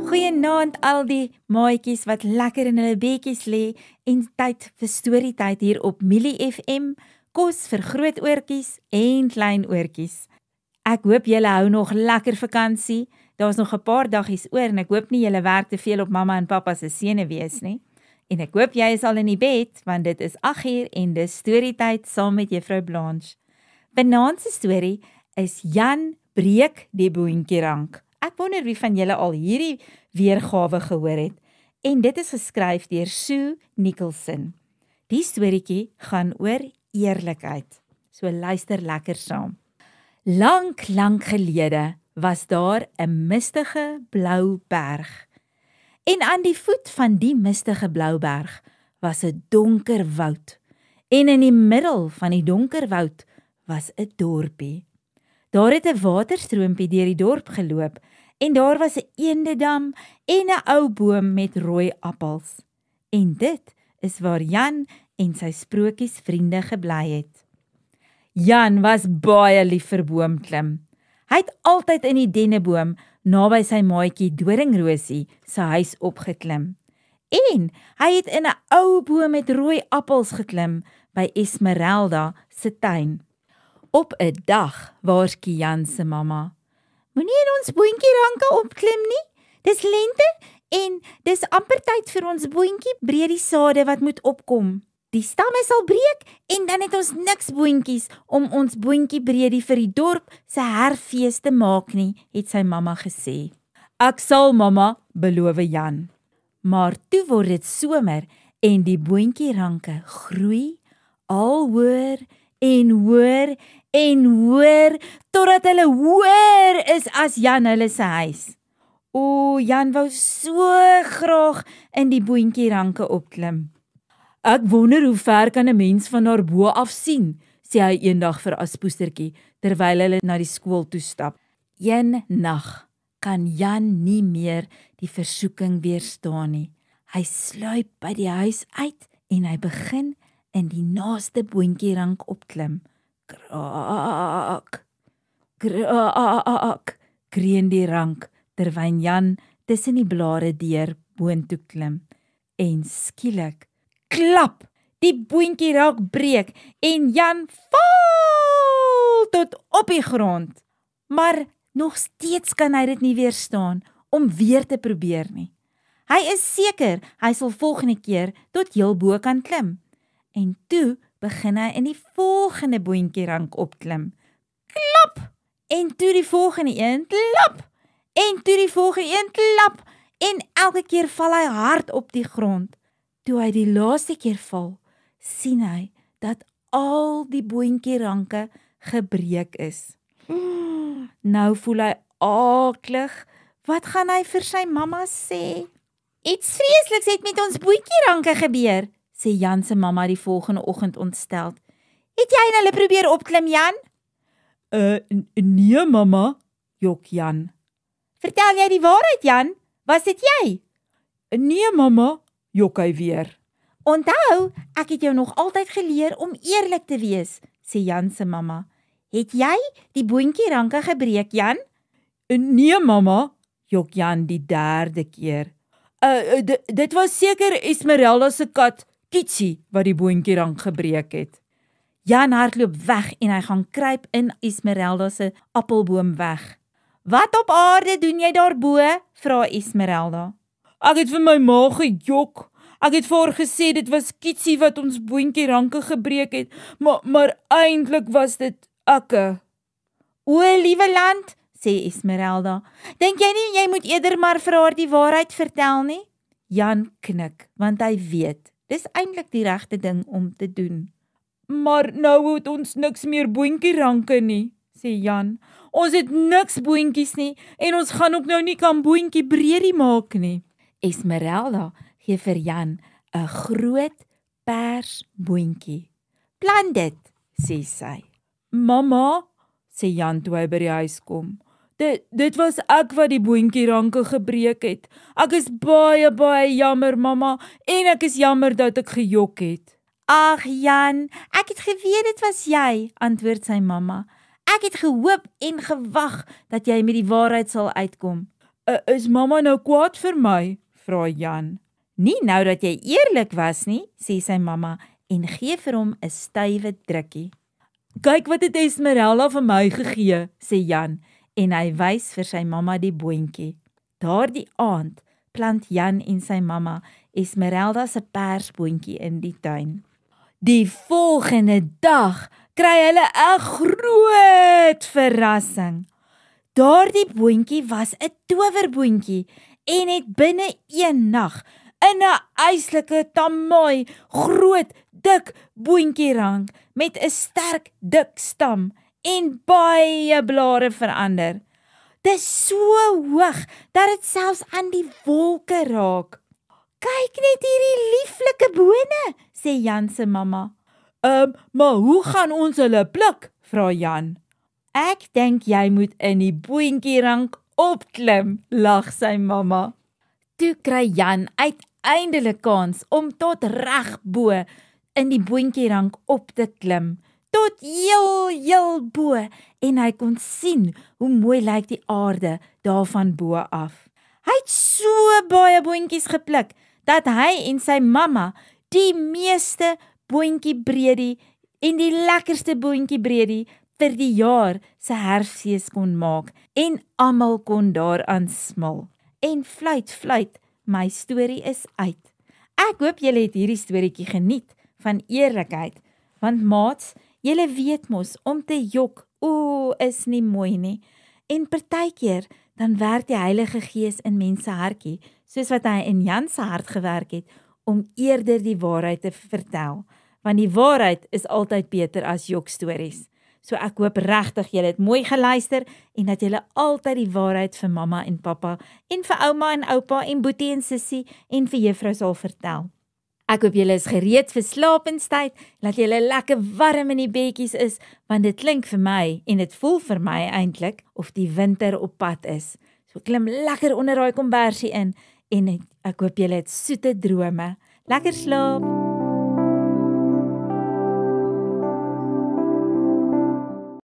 Goeienaand al die maatjies wat lekker in hulle bedjies lê en tyd vir storietyd hier op Millie FM, kos vir groot oortjies en klein oortjies. Ek hoop julle hou nog lekker vakansie. Daar's nog 'n paar daggies oor en ek hoop nie julle werk te veel op mamma en pappa se senuwees nie. En ek hoop jy is al in die bed, want dit is 8uur en dis storietyd saam met Juffrou Blanche. Vanaand se storie is Jan breek die boontjierank. Ek wonder wie van julle al hierdie weergawe gehoor het. En dit is geskryf deur Sue Nicholson. Die storieetjie gaan oor eerlikheid. So luister lekker saam. Lank gelede was daar 'n mistige blou berg. En aan die voet van die mistige blou berg was 'n donker woud. En in die middel van die donker woud was 'n dorpie. Daar het 'n waterstroompie deur die dorp geloop en daar was 'n eendedam en 'n ou boom met rooi appels. En dit is waar Jan en sy sprokiesvriende gebly het. Jan was baie lief vir boomklim. Hy het altyd in die denneboom naby sy maatjie Doringrosie se huis opgeklim. En hy het in 'n ou boom met rooi appels geklim by Esmeralda se tuin. Op 'n dag waarsku Jan se mamma: "Moenie in ons boontjieranke opklim nie. Dis lente en dis amper tyd vir ons boontjie breediesade wat moet opkom. Die stamme sal breek en dan het ons niks boontjies om ons boontjie breedie vir die dorp se herfees te maak nie," het sy mamma gesê. "Ek sal, mamma," beloof Jan. Maar toe word dit somer en die boontjieranke groei al hoër en hoër en hoër totdat hulle hoër is as Jan hulle se huis. O, Jan wou so graag in die boontjieranke opklim. "Ek wonder hoe ver kan 'n mens van daar bo af sien," sê hy eendag vir Aspoestertjie, terwyl hulle na die skool toe stap. Een nag kan Jan nie meer die versoeking weerstaan nie. Hy sluip by die huis uit en hy begin in die naaste boontjierank opklim. Kraak, kraak, kreun die rank, terwyl Jan tussen die blare deur boontoe klim. En skielik, klap, die boontjierank breek en Jan val tot op die grond. Maar nog steeds kan hy dit nie weerstaan om weer te probeer nie. Hy is seker hy sal volgende keer tot heel bo kan klim. En toe begin hy in die volgende boontjierank opklim. Klap! En toe die volgende een, klap! En toe die volgende een, klap! En elke keer val hy hard op die grond. Toe hy die laaste keer val, sien hy dat al die boontjieranke gebreek is. Nou voel hy aaklig. Wat gaan hy vir sy mamma sê? "Iets vreesliks het met ons boontjieranke gebeur," sê Jan se mamma die volgende oggend ontsteld. "Het jy hulle probeer opklim, Jan?" Nee, mamma," jok Jan. "Vertel jy die waarheid, Jan? Was dit jy?" "Nee, mamma," jok hy weer. "Onthou, ek het jou nog altyd geleer om eerlik te wees," sê Jan se mamma. "Het jy die boontjieranke gebreek, Jan?" "Nee, mamma," jok Jan die derde keer. Dit was seker Esmeralda se kat, Kitsie, wat die boontjierank gebreek het." Jan hardloop weg en hy gaan kruip in Esmeralda se appelboom weg. "Wat op aarde doen jy daarbo?" vra Esmeralda. "Ek het vir my ma gejok. Ek het vir haar gesê dit was Kitsie wat ons boontjieranke gebreek het, maar eintlik was dit ekke." "O, liewe land," sê Esmeralda, "dink jy nie jy moet eerder maar vir haar die waarheid vertel nie?" Jan knik, want hy weet, dis eintlik die regte ding om te doen. "Maar nou het ons niks meer boontjieranke nie," sê Jan. "Ons het niks boontjies nie en ons gaan ook nou nie kan boontjie breedie maak nie." Esmeralda gee vir Jan 'n groot pers boontjie. "Plant dit," sê sy. "Mamma," sê Jan toe hy by die huis kom, Dit was ek wat die boontjieranke gebreek het. Ek is baie jammer, mamma, en ek is jammer dat ek gejok het." "Ag Jan, ek het geweet dit was jy," antwoord sy mamma. "Ek het gehoop en gewag dat jy met die waarheid sal uitkom." Is mamma nou kwaad vir my? Vra Jan. Nie nou dat jy eerlik was nie, sê sy mamma en gee vir hom 'n stywe drukkie. Kyk wat het Esmeralda vir my gegee, sê Jan en hy wys vir sy mamma die boontjie. Daardie aand plant Jan en sy mamma Esmeralda se persboontjie in die tuin. Die volgende dag kry hulle 'n groot verrassing. Daardie boontjie was 'n towerboontjie en het binne een nag in 'n eislike tamooi, groot, dik boontjierank met 'n sterk, dik stam en baie blare verander. Dis so hoog dat dit selfs aan die wolke raak. Kyk net hierdie lieflike bone, sê Jan se mamma. Maar hoe gaan ons hulle pluk? Vra Jan. Ek dink jy moet in die boontjierank opklim, lag sy mamma. Toe kry Jan uiteindelik kans om tot reg bo in die boontjierank op te klim, tot heel bo, en hy kon sien hoe mooi lyk die aarde daarvan bo af. Hy het so baie boontjies gepluk, dat hy en sy mamma die meeste boontjiebredie en die lekkerste boontjiebredie vir die jaar se herfsfees kon maak, en almal kon daaraan smil. En fluit, my storie is uit. Ek hoop julle het hierdie storieetjie geniet van eerlikheid, want maats, julle weet mos, om te jok, is nie mooi nie. En partykeer, dan werk die Heilige Gees in mense hartjie, soos wat hy in Jan se hart gewerk het, om eerder die waarheid te vertel. Want die waarheid is altyd beter as jokstories. So ek hoop regtig julle het mooi geluister en dat julle altyd die waarheid vir mamma en pappa en vir ouma en oupa en boetie en sussie en vir juffrou sal vertel. Ek hoop julle is gereed vir slapenstyd, dat julle lekker warm in die bedjies is, want dit klink vir my en dit voel vir my eintlik of die winter op pad is. So klim lekker onder daai kombersie in en ek hoop julle het soete drome. Lekker slaap!